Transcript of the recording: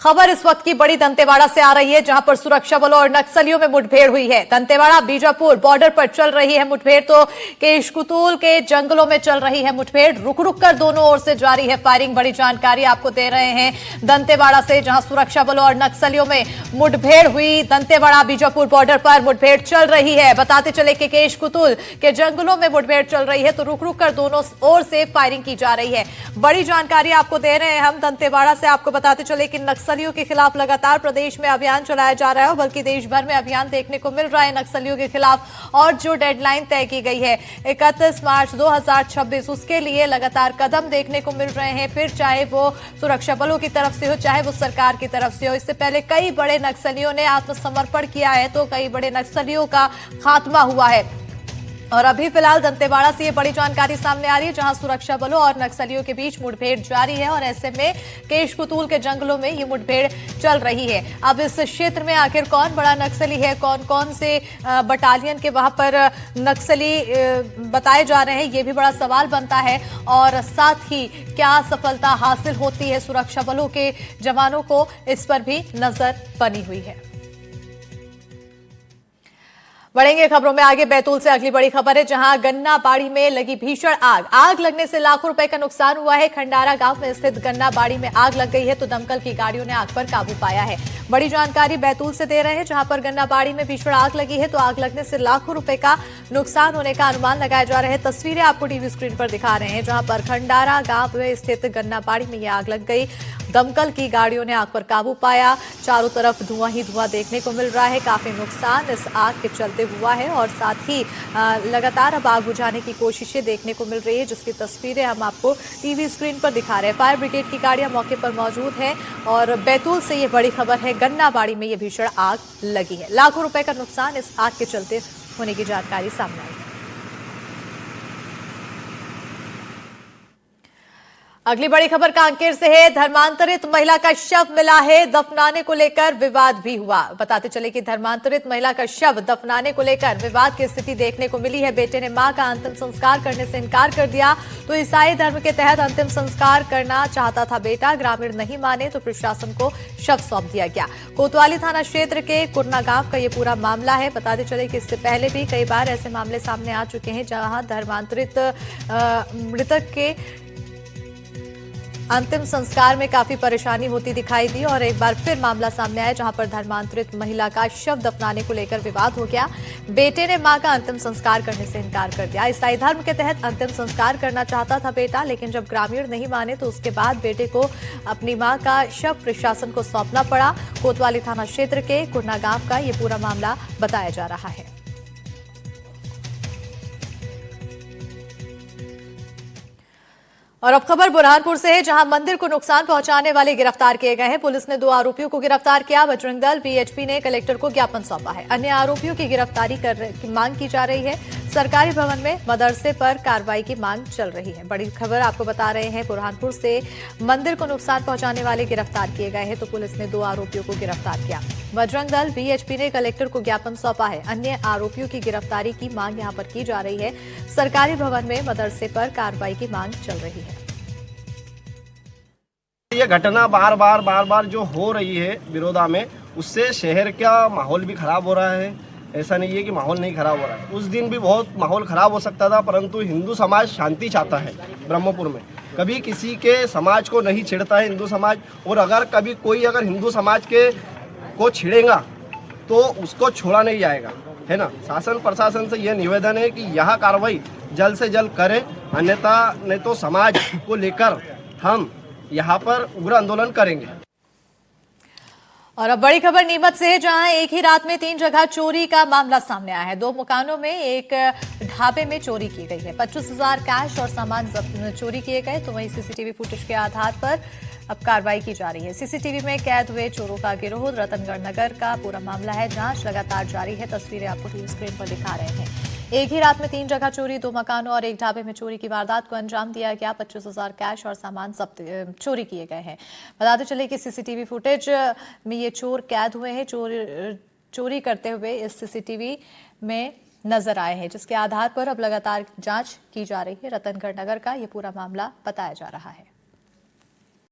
खबर इस वक्त की बड़ी दंतेवाड़ा से आ रही है, जहां पर सुरक्षा बलों और नक्सलियों में मुठभेड़ हुई है। दंतेवाड़ा बीजापुर बॉर्डर पर चल रही है मुठभेड़, तो केशकुतुल के जंगलों में चल रही है मुठभेड़। रुक रुक कर दोनों ओर से जारी है फायरिंग। बड़ी जानकारी आपको दे रहे हैं दंतेवाड़ा से, जहां सुरक्षा बलों और नक्सलियों में मुठभेड़ हुई। दंतेवाड़ा बीजापुर बॉर्डर पर मुठभेड़ चल रही है। बताते चले कि केशकुतुल के जंगलों में मुठभेड़ चल रही है, तो रुक रुक कर दोनों ओर से फायरिंग की जा रही है। बड़ी जानकारी आपको दे रहे हैं हम दंतेवाड़ा से। आपको बताते चले कि नक्सलियों के खिलाफ लगातार प्रदेश में अभियान चलाया जा रहा है, बल्कि देश भर में अभियान देखने को मिल रहा है नक्सलियों के खिलाफ। और जो डेडलाइन तय की गई है 31 मार्च 2026, उसके लिए लगातार कदम देखने को मिल रहे हैं, फिर चाहे वो सुरक्षा बलों की तरफ से हो, चाहे वो सरकार की तरफ से हो। इससे पहले कई बड़े नक्सलियों ने आत्मसमर्पण किया है, तो कई बड़े नक्सलियों का खात्मा हुआ है। और अभी फिलहाल दंतेवाड़ा से ये बड़ी जानकारी सामने आ रही है, जहां सुरक्षा बलों और नक्सलियों के बीच मुठभेड़ जारी है। और ऐसे में केशकुतुल के जंगलों में ये मुठभेड़ चल रही है। अब इस क्षेत्र में आखिर कौन बड़ा नक्सली है, कौन कौन से बटालियन के वहां पर नक्सली बताए जा रहे हैं, ये भी बड़ा सवाल बनता है। और साथ ही क्या सफलता हासिल होती है सुरक्षा बलों के जवानों को, इस पर भी नजर बनी हुई है। बढ़ेंगे खबरों में आगे। बैतूल से अगली बड़ी खबर है, जहां गन्ना बाड़ी में लगी भीषण आग लगने से लाखों रुपए का नुकसान हुआ है। खंडारा गांव में स्थित गन्ना बाड़ी में आग लग गई है, तो दमकल की गाड़ियों ने आग पर काबू पाया है। बड़ी जानकारी बैतूल से दे रहे हैं, जहां पर गन्ना बाड़ी में भीषण आग लगी है, तो आग लगने से लाखों रुपए का नुकसान होने का अनुमान लगाया जा रहा है। तस्वीरें आपको टीवी स्क्रीन पर दिखा रहे हैं, जहां पर खंडारा गांव में स्थित गन्ना बाड़ी में यह आग लग गई। दमकल की गाड़ियों ने आग पर काबू पाया। चारों तरफ धुआं ही धुआं देखने को मिल रहा है। काफी नुकसान इस आग के चलते हुआ है, और साथ ही लगातार अब आग बुझाने की कोशिशें देखने को मिल रही है, जिसकी तस्वीरें हम आपको टीवी स्क्रीन पर दिखा रहे हैं। फायर ब्रिगेड की गाड़ियां मौके पर मौजूद है। और बैतूल से ये बड़ी खबर है, गन्ना बाड़ी में ये भीषण आग लगी है। लाखों रुपए का नुकसान इस आग के चलते होने की जानकारी सामने आई है। अगली बड़ी खबर कांकेर से है। धर्मांतरित महिला का शव मिला है, दफनाने को लेकर विवाद भी हुआ। बताते चले कि धर्मांतरित महिला का शव दफनाने को लेकर विवाद की स्थिति देखने को मिली है। बेटे ने मां का अंतिम संस्कार करने से इनकार कर दिया, तो ईसाई धर्म के तहत अंतिम संस्कार करना चाहता था बेटा। ग्रामीण नहीं माने तो प्रशासन को शव सौंप दिया गया। कोतवाली थाना क्षेत्र के कुरना गांव का ये पूरा मामला है। बताते चले कि इससे पहले भी कई बार ऐसे मामले सामने आ चुके हैं, जहां धर्मांतरित मृतक के अंतिम संस्कार में काफी परेशानी होती दिखाई दी। और एक बार फिर मामला सामने आया, जहां पर धर्मांतरित महिला का शव दफनाने को लेकर विवाद हो गया। बेटे ने मां का अंतिम संस्कार करने से इनकार कर दिया। ईसाई धर्म के तहत अंतिम संस्कार करना चाहता था बेटा, लेकिन जब ग्रामीण नहीं माने तो उसके बाद बेटे को अपनी मां का शव प्रशासन को सौंपना पड़ा। कोतवाली थाना क्षेत्र के कुरना गांव का ये पूरा मामला बताया जा रहा है। और अब खबर बुरहानपुर से है, जहां मंदिर को नुकसान पहुंचाने वाले गिरफ्तार किए गए हैं। पुलिस ने 2 आरोपियों को गिरफ्तार किया। बजरंग दल वीएचपी ने कलेक्टर को ज्ञापन सौंपा है। अन्य आरोपियों की गिरफ्तारी की मांग की जा रही है। सरकारी भवन में मदरसे पर कार्रवाई की मांग चल रही है। बड़ी खबर आपको बता रहे हैं बुरहानपुर से, मंदिर को नुकसान पहुंचाने वाले गिरफ्तार किए गए हैं, तो पुलिस ने 2 आरोपियों को गिरफ्तार किया। बजरंग दल वीएचपी ने कलेक्टर को ज्ञापन सौंपा है। अन्य आरोपियों की गिरफ्तारी की मांग यहां पर की जा रही है। सरकारी भवन में मदरसे पर कार्रवाई की मांग चल रही है। ये घटना बार बार जो हो रही है बिरोधा में, उससे शहर का माहौल भी खराब हो रहा है। ऐसा नहीं है कि माहौल नहीं खराब हो रहा है, उस दिन भी बहुत माहौल खराब हो सकता था, परंतु हिंदू समाज शांति चाहता है। ब्रह्मपुर में कभी किसी के समाज को नहीं छेड़ता है हिंदू समाज। और अगर कभी कोई अगर हिंदू समाज के को छेड़ेगा तो उसको छोड़ा नहीं जाएगा, है ना। शासन प्रशासन से यह निवेदन है कि यह कार्रवाई जल्द से जल्द करें, अन्यथा नहीं तो समाज को लेकर हम यहाँ पर उग्र आंदोलन करेंगे। और अब बड़ी खबर नीमच से है, जहां एक ही रात में 3 जगह चोरी का मामला सामने आया है। 2 मकानों में एक ढाबे में चोरी की गई है। 25,000 कैश और सामान चोरी किए गए, तो वहीं सीसीटीवी फुटेज के आधार पर अब कार्रवाई की जा रही है। सीसीटीवी में कैद हुए चोरों का गिरोह रतनगढ़ नगर का पूरा मामला है। जांच लगातार जारी है। तस्वीरें आपको टीवी स्क्रीन पर दिखा रहे हैं। एक ही रात में 3 जगह चोरी, 2 मकानों और एक ढाबे में चोरी की वारदात को अंजाम दिया गया। 25,000 कैश और सामान सब चोरी किए गए हैं। बताते चले कि सीसीटीवी फुटेज में ये चोर कैद हुए हैं। चोरी करते हुए इस सीसीटीवी में नजर आए हैं, जिसके आधार पर अब लगातार जांच की जा रही है। रतनगढ़ नगर का ये पूरा मामला बताया जा रहा है।